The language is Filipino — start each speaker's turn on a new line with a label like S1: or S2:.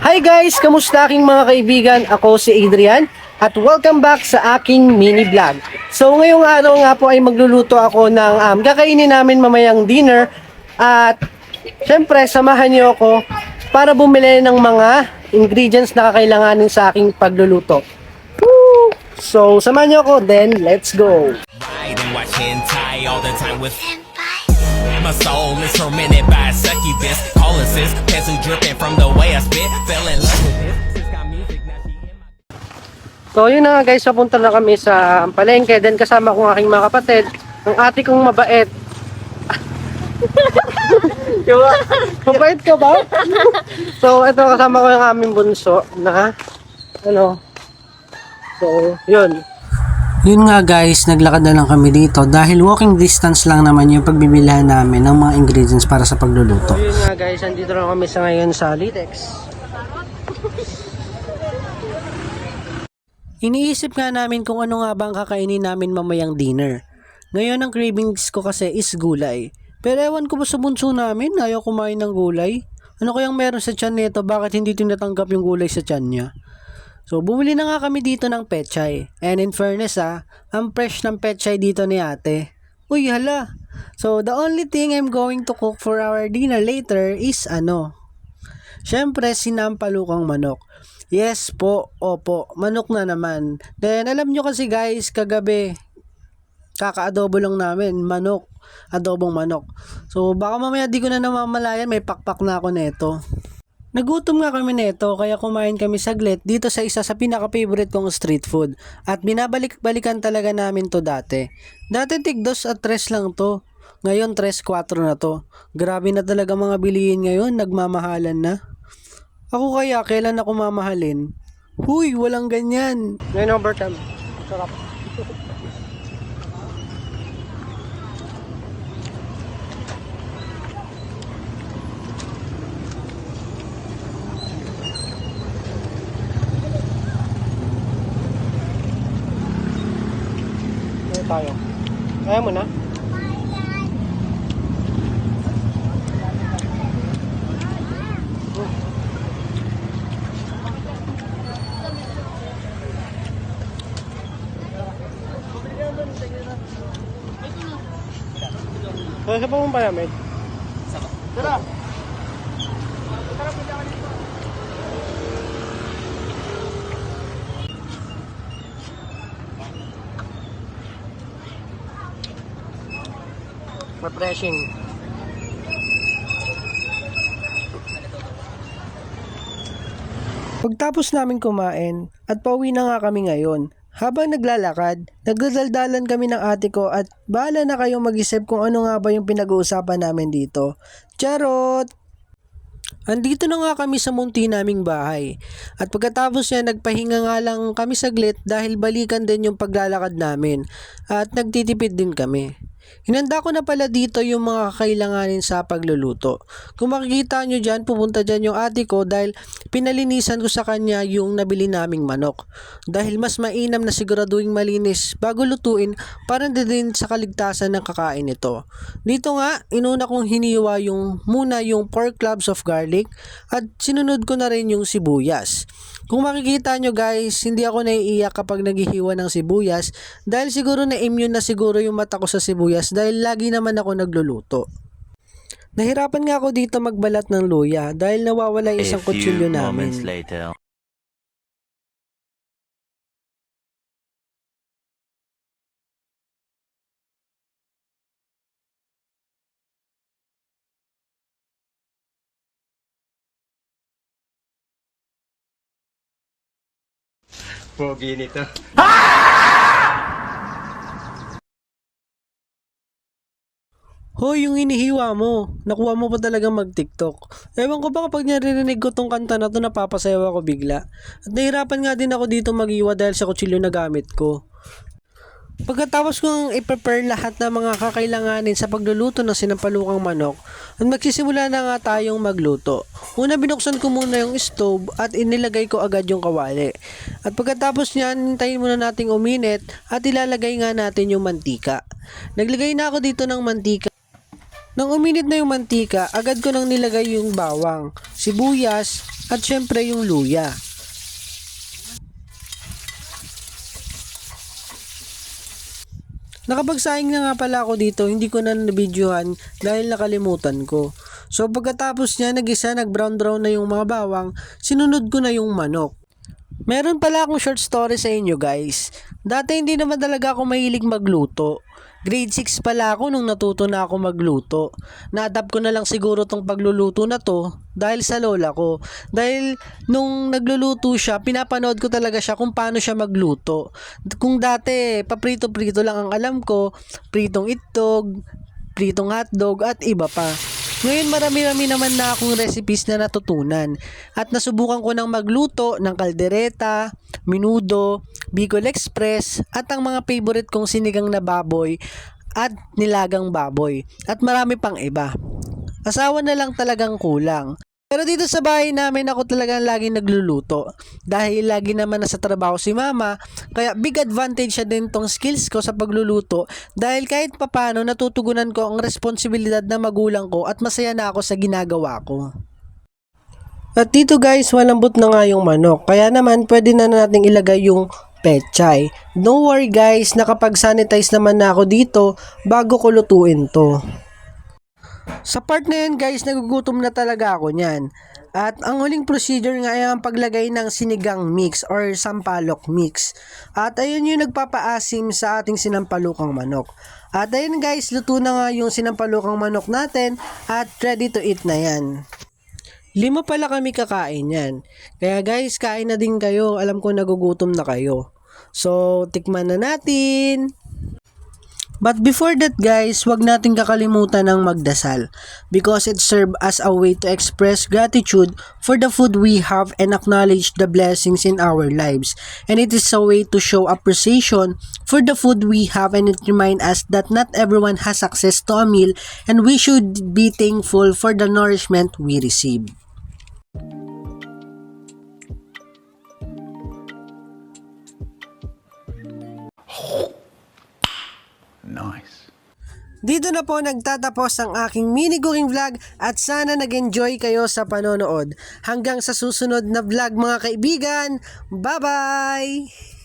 S1: Hi guys! Kamusta aking mga kaibigan? Ako si Adrian at welcome back sa aking mini vlog. So ngayong araw nga po ay magluluto ako ng kakainin namin mamayang dinner at syempre samahan niyo ako para bumili ng mga ingredients na kakailanganin sa aking pagluluto. Woo! So samahan niyo ako, then let's go!
S2: Ride and watch hentai all the time with my soul is tormented by a succubus. Calling sis, pencil dripping from the way I spit. Fell in love with this. Sis got music, now she in my...
S1: So yun na nga guys, papunta na kami sa palengke. Then kasama ko ang aking mga kapatid, ang ate kong mabait. Mabait ka ba? So ito kasama ko yung aming bunso na so yun. Yun nga guys, naglakad na lang kami dito dahil walking distance lang naman yung pagbibilhan namin ng mga ingredients para sa pagluluto. So yun nga guys, andito na kami sa ngayon sa Litex. Iniisip nga namin kung ano nga ba ang kakainin namin mamayang dinner. Ngayon ang cravings ko kasi is gulay. Pero ewan ko ba sa bunso namin, ayaw kumain ng gulay? Ano kayang meron sa tiyan nito, bakit hindi tinatanggap yung gulay sa tiyan niya? So bumili na nga kami dito ng pechay. And in fairness ang fresh ng pechay dito ni ate. Uy hala! So the only thing I'm going to cook for our dinner later is syempre sinampalukang manok. Yes po, opo, manok na naman. Then alam nyo kasi guys, kagabi kaka-adobo lang namin, manok, adobong manok. So baka mamaya di ko na namamalayan, may pakpak na ako neto. Nagutom nga kami neto kaya kumain kami saglit dito sa isa sa pinaka-favorite kong street food at binabalik-balikan talaga namin to dati. Dati tig-2 at 3 lang to, ngayon 3-4 na to. Grabe na talaga mga bilihin ngayon, nagmamahalan na. Ako kaya kailan ako mamahalin? Huy, walang ganyan. Ngayon overtime, sarap. Tayo. Kaya mo na? Sa pa mong palamig? Tara! Refreshing. Pagtapos namin kumain at pauwi na nga kami ngayon. Habang naglalakad, nagdadaldalan kami ng ate ko at bahala na kayong mag-isip kung ano nga ba yung pinag-uusapan namin dito. Charot! Andito na nga kami sa munti naming bahay at pagkatapos niya nagpahinga nga lang kami saglit dahil balikan din yung paglalakad namin at nagtitipid din kami. Hinanda ko na pala dito yung mga kakailanganin sa pagluluto. Kung makikita nyo dyan, pupunta dyan yung ate ko dahil pinalinisan ko sa kanya yung nabili naming manok. Dahil mas mainam na siguraduhin malinis bago lutuin para din sa kaligtasan ng kakain nito. Dito nga, inuna kong hiniwa muna yung 4 cloves of garlic at sinunod ko na rin yung sibuyas. Kung makikita nyo guys, hindi ako naiiyak kapag naghihiwa ng sibuyas dahil siguro na-immune na siguro yung mata ko sa sibuyas dahil lagi naman ako nagluluto. Nahirapan nga ako dito magbalat ng luya dahil nawawala yung isang kutsilyo namin.
S3: Later.
S4: Pogi nito.
S1: Hoy, yung inihiwa mo, nakuha mo pa talaga mag-TikTok. Ewan ko ba kapag naririnig ko tong kanta na to, napapasayaw ako bigla. At nahirapan nga din ako dito mag-iwa dahil sa kutsilyo na gamit ko. Pagkatapos kong i-prepare lahat ng mga kakailanganin sa pagluluto ng sinampalukang manok, at magsisimula na nga tayong magluto. Una binuksan ko muna yung stove at inilagay ko agad yung kawali. At pagkatapos niyan, hintayin muna nating uminit at ilalagay nga natin yung mantika. Naglagay na ako dito ng mantika. Nang uminit na yung mantika, agad ko nang nilagay yung bawang, sibuyas, at syempre yung luya. Nakapagsaing na nga pala ako dito, hindi ko na nabidyohan dahil nakalimutan ko. So pagkatapos niya nagisa, nag-brown na yung mga bawang, sinunod ko na yung manok. Meron pala akong short story sa inyo guys. Dati hindi naman talaga ako mahilig magluto. Grade 6 pala ako nung natuto na ako magluto. Na-adapt ko na lang siguro tong pagluluto na to dahil sa lola ko. Dahil nung nagluluto siya, pinapanood ko talaga siya kung paano siya magluto. Kung dati, paprito-prito lang ang alam ko, pritong itlog, pritong hotdog at iba pa. Ngayon marami-rami naman na akong recipes na natutunan at nasubukan ko ng magluto ng kaldereta, menudo, Bicol Express at ang mga favorite kong sinigang na baboy at nilagang baboy at marami pang iba. Asawa na lang talagang kulang. Pero dito sa bahay namin ako talagang laging nagluluto dahil lagi naman nasa trabaho si mama, kaya big advantage siya din tong skills ko sa pagluluto dahil kahit papano natutugunan ko ang responsibilidad ng magulang ko at masaya na ako sa ginagawa ko. At dito guys, malambot na nga yung manok, kaya naman pwede na nating ilagay yung pechay. Don't worry guys, nakapag-sanitize naman na ako dito bago ko lutuin to. Sa part na yan guys, nagugutom na talaga ako niyan. At ang huling procedure nga ay ang paglagay ng sinigang mix or sampalok mix. At ayun yung nagpapaasim sa ating sinampalukang manok. At ayun guys, luto na nga yung sinampalukang manok natin at ready to eat na yan. 5 pala kami kakain yan. Kaya guys, kain na din kayo. Alam ko nagugutom na kayo. So, tikman na natin. But before that guys, wag natin kakalimutan ng magdasal because it serves as a way to express gratitude for the food we have and acknowledge the blessings in our lives. And it is a way to show appreciation for the food we have, and it reminds us that not everyone has access to a meal and we should be thankful for the nourishment we receive.
S3: Nice.
S1: Dito na po nagtatapos ang aking mini cooking vlog at sana nag-enjoy kayo sa panonood. Hanggang sa susunod na vlog mga kaibigan, bye-bye!